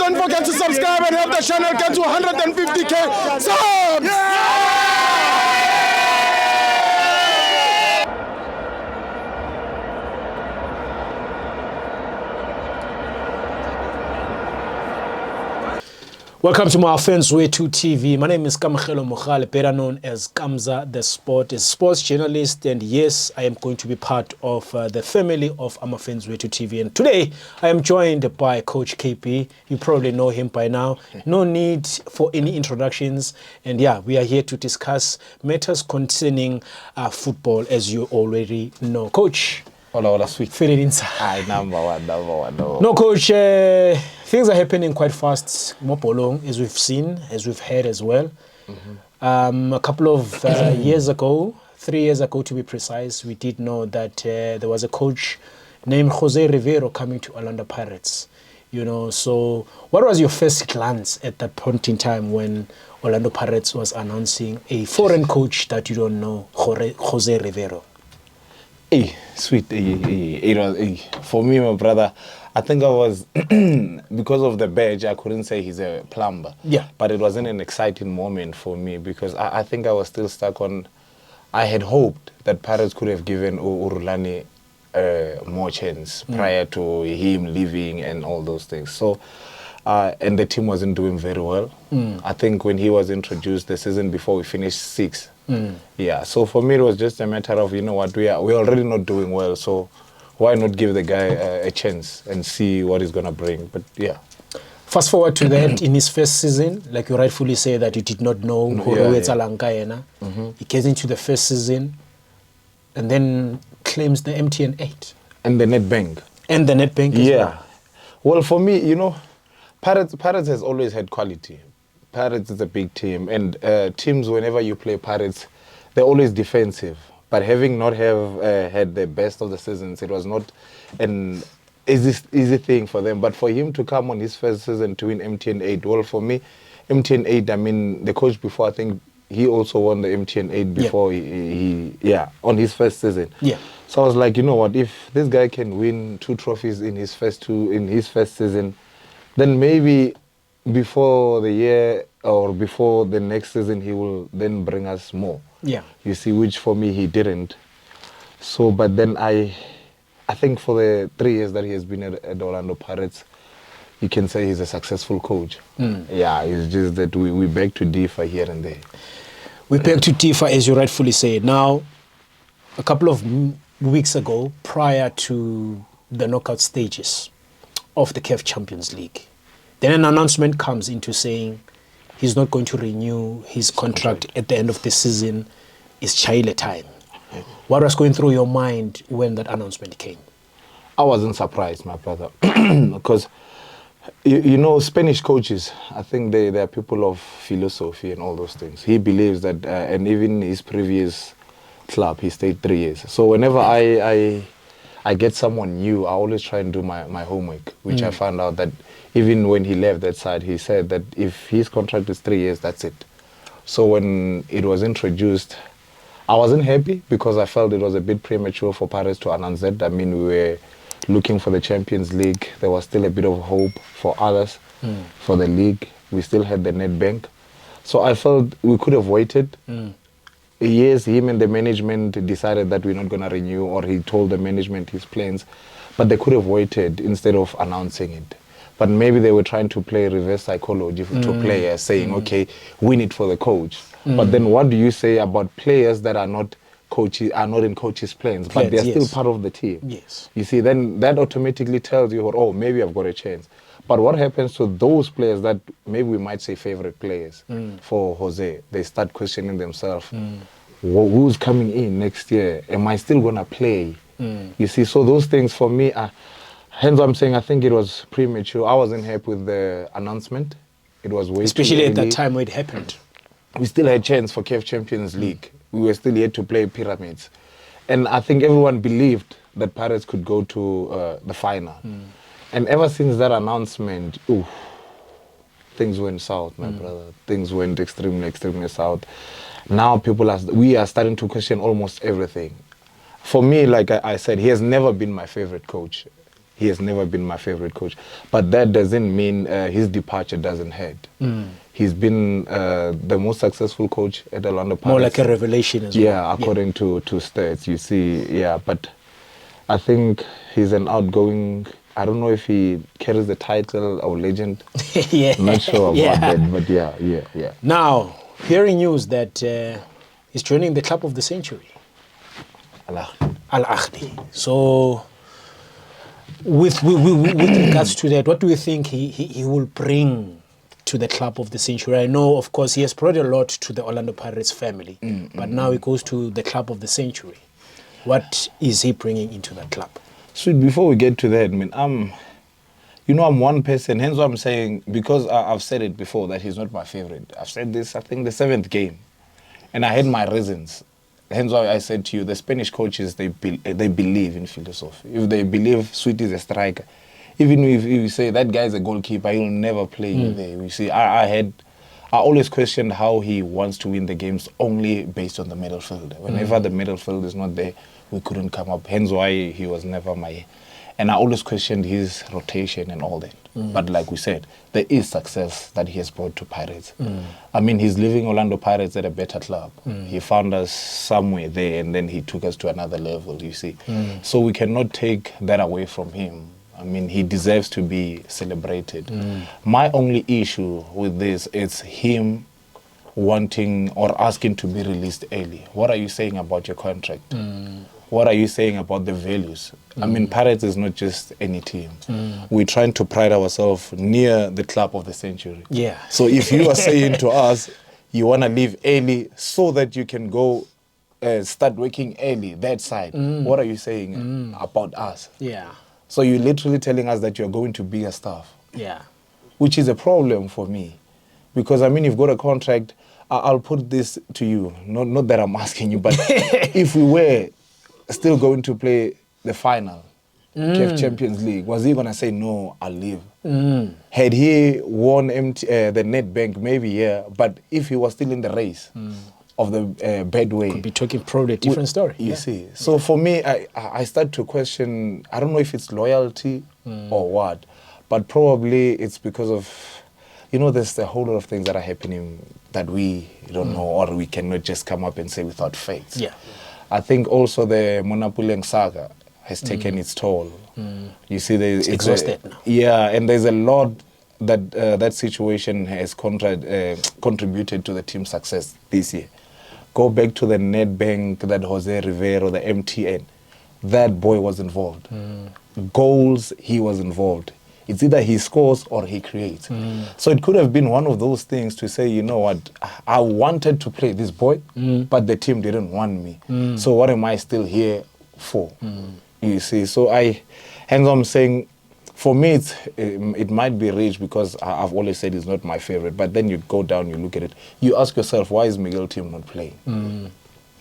don't forget to subscribe and help the channel get to 150k subs. Welcome to my FANS Wethu TV. My name is Kamkhelo Mokhale, better known as Kamza the Sport, a sports journalist, and yes, I am going to be part of the family of FANS Wethu TV. And today, I am joined by Coach KP. You probably know him by now. No need for any introductions. And yeah, we are here to discuss matters concerning football, as you already know. Coach. Hola, sweet. Feeling inside. Number one. No, Coach, things are happening quite fast, as we've seen, as we've heard as well. A couple of years ago, 3 years ago to be precise, we did know that there was a coach named Jose Riveiro coming to Orlando Pirates. You know, so what was your first glance at that point in time when Orlando Pirates was announcing a foreign coach that you don't know, Jose Riveiro? Hey, sweet. For me, my brother, I think I was, because of the badge, I couldn't say he's a plumber. Yeah. But it wasn't an exciting moment for me because I think I was still stuck on, I had hoped that Pirates could have given Urulani more chance prior to him leaving and all those things. So, and the team wasn't doing very well. I think when he was introduced the season before, we finished 6th. Yeah, so for me it was just a matter of, you know what, we're already not doing well, so why not give the guy a chance and see what he's gonna bring. But yeah, fast forward to that, in his first season, like you rightfully say that you did not know he gets into the first season and then claims the MTN 8 and the net bank yeah. Well, for me, you know, Pirates has always had quality. Pirates is a big team, and teams, whenever you play Pirates, they're always defensive. But having not had the best of the seasons, it was not an easy thing for them. But for him to come on his first season to win MTN 8, well, for me, MTN 8, I mean, the coach before, I think he also won the MTN 8 before he on his first season. Yeah. So I was like, you know what, if this guy can win 2 trophies in his first season, then maybe before the year or before the next season, he will then bring us more. Yeah. You see, which for me, he didn't. So, but then I think for the 3 years that he has been at Orlando Pirates, you can say he's a successful coach. Yeah, it's just that we beg to differ here and there. We beg to differ, as you rightfully say. Now, a couple of weeks ago, prior to the knockout stages of the CAF Champions League, then an announcement comes into saying he's not going to renew his contract at the end of the season. It's Chile time. What was going through your mind when that announcement came? I wasn't surprised, my brother, because you know, Spanish coaches, I think they are people of philosophy and all those things. He believes that, and even his previous club, he stayed 3 years. So whenever I get someone new, I always try and do my homework, which I found out that even when he left that side, he said that if his contract is 3 years, that's it. So when it was introduced, I wasn't happy because I felt it was a bit premature for Pirates to announce that. I mean, we were looking for the Champions League. There was still a bit of hope for others, for the league. We still had the net bank. So I felt we could have waited. Yes, him and the management decided that we're not going to renew, or he told the management his plans, but they could have waited instead of announcing it. But maybe they were trying to play reverse psychology to players, saying, okay, win it for the coach. But then what do you say about players that are not in coaches' plans, but they're still part of the team? Yes. You see, then that automatically tells you, oh, maybe I've got a chance. But what happens to those players that maybe we might say favorite players for Jose? They start questioning themselves. Who's coming in next year? Am I still going to play? You see, so those things for me are, hence I'm saying I think it was premature. I wasn't happy with the announcement. It was way especially too at that early. time when it happened. We still had chance for CAF Champions League. We were still yet to play Pyramids. And I think everyone believed that Pirates could go to the final. And ever since that announcement, things went south, my brother. Things went extremely south. Now we are starting to question almost everything. For me, like I said, he has never been my favorite coach. he has never been my favorite coach. But that doesn't mean his departure doesn't hurt. He's been the most successful coach at Orlando Pirates. More like a revelation as well. Yeah, according to stats, you see, yeah. But I think he's an outgoing, I don't know if he carries the title or legend. Yeah. I'm not sure about that, but yeah. Now, hearing news that he's joining the club of the century. Ahly. So, with regards to that, what do you think he will bring to the club of the century? I know, of course, he has brought a lot to the Orlando Pirates family, but now he goes to the club of the century. What is he bringing into that club? So before we get to that, I mean, I'm one person, hence why I'm saying, because I've said it before that he's not my favorite. I've said this, I think, the 7th game, and I had my reasons. Hence why I said to you, the Spanish coaches, they believe in philosophy. If they believe Sweet is a striker, even if you say that guy's a goalkeeper, he'll never play there. You see, I always questioned how he wants to win the games only based on the middle field. Whenever the middle field is not there, we couldn't come up. Hence why he was never my... And I always questioned his rotation and all that. But like we said, there is success that he has brought to Pirates. I mean, he's leaving Orlando Pirates at a better club. He found us somewhere there, and then he took us to another level, you see. So we cannot take that away from him. I mean, he deserves to be celebrated. My only issue with this is him wanting or asking to be released early. What are you saying about your contract? What are you saying about the values? I mean, Pirates is not just any team. We're trying to pride ourselves near the club of the century. Yeah. So if you are saying to us, you want to leave early so that you can go start working early, that side, what are you saying about us? Yeah. So you're literally telling us that you're going to be a staff. Yeah. Which is a problem for me. Because, I mean, you've got a contract. I'll put this to you. Not that I'm asking you, but if we were still going to play the final, CAF Champions League, was he going to say, no, I'll leave? Had he won the Nedbank, maybe, yeah. But if he was still in the race of the bad way... Could be talking probably a different story. You see. So for me, I start to question, I don't know if it's loyalty or what, but probably it's because of, there's a whole lot of things that are happening that we don't know, or we cannot just come up and say without facts. Yeah. I think also the Monapuleng saga has taken its toll. You see, it's exhausted now. Yeah, and there's a lot that that situation has contributed to the team's success this year. Go back to the Nedbank, that Jose Riveiro, the MTN. That boy was involved. Goals, he was involved. It's either he scores or he creates. So it could have been one of those things to say, you know what, I wanted to play this boy, but the team didn't want me. So what am I still here for? You see, so hence I'm saying, for me, it might be Rich because I've always said he's not my favorite. But then you go down, you look at it, you ask yourself, why is Miguel Tim not playing?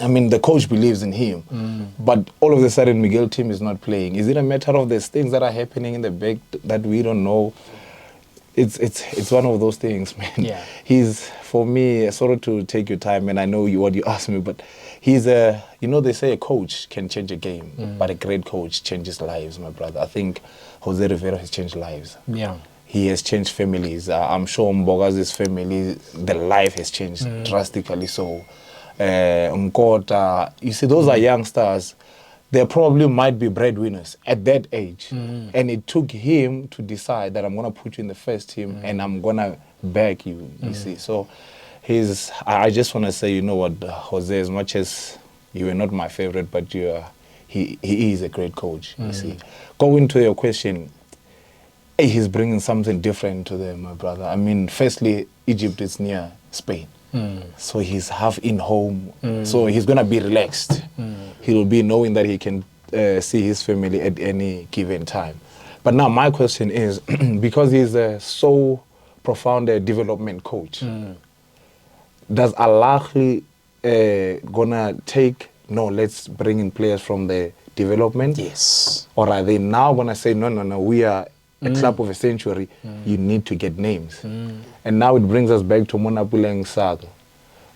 I mean, the coach believes in him, but all of a sudden Miguel Tim is not playing. Is it a matter of there's things that are happening in the back that we don't know? It's one of those things, man. Yeah. He's, for me, sorry to take your time, and I know what you asked me, but he's they say a coach can change a game, but a great coach changes lives, my brother. I think Jose Riveiro has changed lives. Yeah. He has changed families. I'm sure Mbogazi's family, the life has changed drastically so. Mkota, you see, those are youngsters. They probably might be breadwinners at that age. And it took him to decide that I'm going to put you in the first team and I'm going to back you, you see. So I just want to say, you know what, Jose, as much as you are not my favorite, but he is a great coach, you see. Going to your question, he's bringing something different to them, my brother. I mean, firstly, Egypt is near Spain. So he's half in home. So he's going to be relaxed. He will be knowing that he can see his family at any given time. But now my question is, because he's a so profound development coach, does Ahly gonna take, no, let's bring in players from the development? Yes. Or are they now gonna say, no, we are a club of a century, you need to get names. And now it brings us back to Monapuleng saga,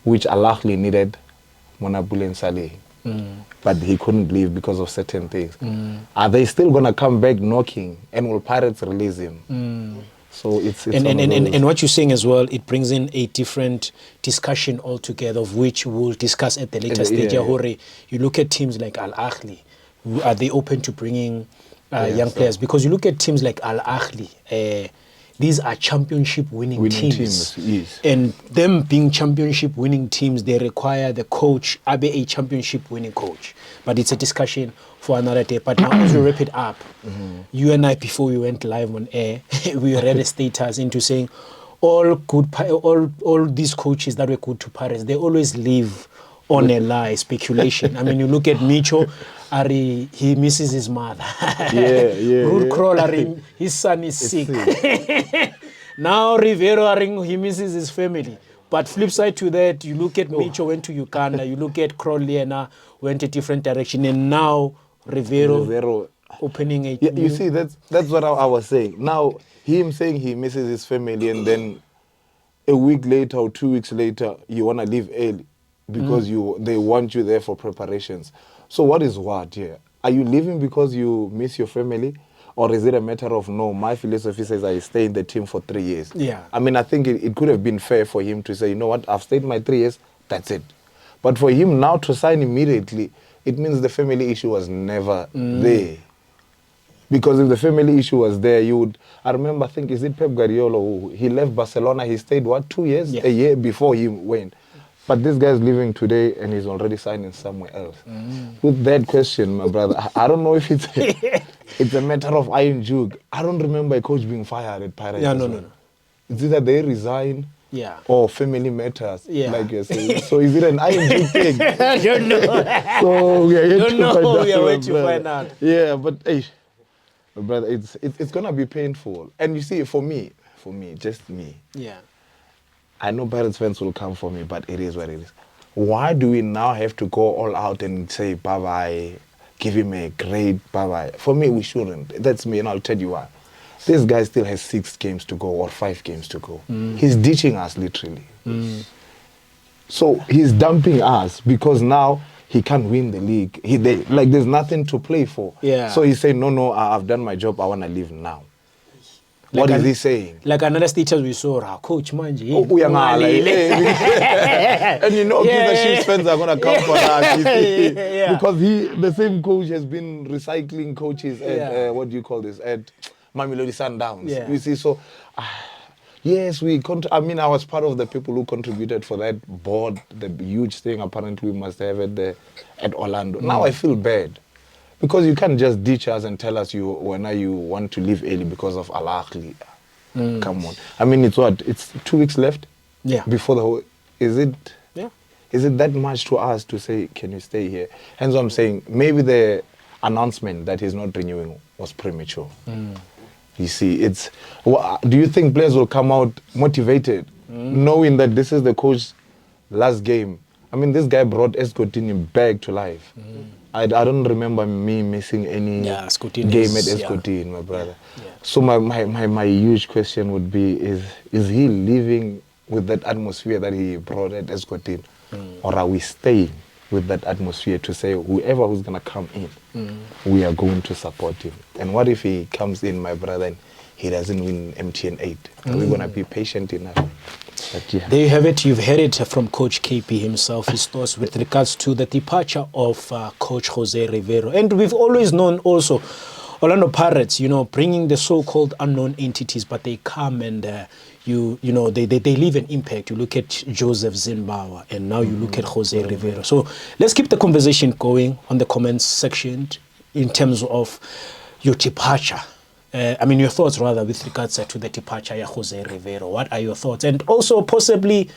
which Ahly needed Monapuleng Saleh. but he couldn't leave because of certain things. Are they still going to come back knocking, and will Pirates release him? So it's and what you're saying as well, it brings in a different discussion altogether, of which we'll discuss at the later stage. You look at teams like Ahly, are they open to bringing young players? Because you look at teams like Ahly, these are championship winning teams. Yes. And them being championship winning teams, they require the coach, be a championship winning coach. But it's a discussion for another day. But now as we wrap it up, you and I, before we went live on air, we read a status into saying all these coaches that were good to Paris, they always live on a lie, speculation. I mean, you look at Micho, he misses his mother. Ruud Krol, his son is sick. Now Riveiro, he misses his family. But flip side to that, you look at Micho went to Uganda, you look at Krol, went a different direction, and now Riveiro opening a you see, that's what I was saying. Now, him saying he misses his family, and then a week later or 2 weeks later, you want to leave early because they want you there for preparations. So what is what here? Are you leaving because you miss your family? Or is it a matter of, no, my philosophy says I stay in the team for 3 years? Yeah. I mean, I think it could have been fair for him to say, you know what, I've stayed my 3 years, that's it. But for him now to sign immediately, it means the family issue was never there. Because if the family issue was there, you would... I remember, I think, is it Pep Guardiola who he left Barcelona, he stayed, 2 years? Yeah. A year before he went. But this guy's leaving today and he's already signing somewhere else. With that question, my brother, I don't know if it's it's a matter of iron juke. I don't remember a coach being fired at Pirates. Yeah, no. It's either they resign or family matters. Like you say. So is it an iron juke thing? I don't know. So we are yet to find out. Yeah, but hey, my brother, it's gonna be painful. And you see, for me, just me. Yeah. I know Pirates fans will come for me, but it is what it is. Why do we now have to go all out and say bye-bye, give him a great bye-bye? For me, we shouldn't. That's me, and I'll tell you why. This guy still has 6 games to go or 5 games to go. He's ditching us, literally. So he's dumping us because now he can't win the league. There's nothing to play for. Yeah. So he's saying, no, I've done my job, I want to leave now. What is he saying? Like another status we saw, Coach Manji. And you know, the Chiefs fans are going to come for us. Because the same coach has been recycling coaches at, at Mamelodi Sundowns. Yeah. You see, so, yes, I was part of the people who contributed for that board, the huge thing apparently we must have at Orlando. Now I feel bad. Because you can't just ditch us and tell us you want to leave early because of Ahly. Come on. I mean, it's 2 weeks left? Yeah. Before the whole... Is it that much to us to say, can you stay here? Hence I'm saying, maybe the announcement that he's not renewing was premature. You see, do you think players will come out motivated, knowing that this is the coach's last game? I mean, this guy brought Escotini back to life. I don't remember me missing any game at Escotini, my brother. Yeah. So my huge question would be, is he leaving with that atmosphere that he brought at Escotini? Or are we staying with that atmosphere to say, whoever who's going to come in, we are going to support him? And what if he comes in, my brother, and he doesn't win MTN 8? Are we going to be patient enough? But there you have it. You've heard it from Coach KP himself, his thoughts with regards to the departure of Coach Jose Riveiro. And we've always known also Orlando Pirates, bringing the so-called unknown entities, but they come and they leave an impact. You look at Joseph Zimbabwe, and now you look at Jose Riveiro. So let's keep the conversation going on the comments section in terms of your departure. Your thoughts rather with regards to the departure of Jose Riveiro. What are your thoughts? And also possibly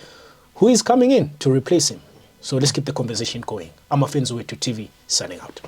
who is coming in to replace him? So let's keep the conversation going. I'm FANS Wethu TV signing out.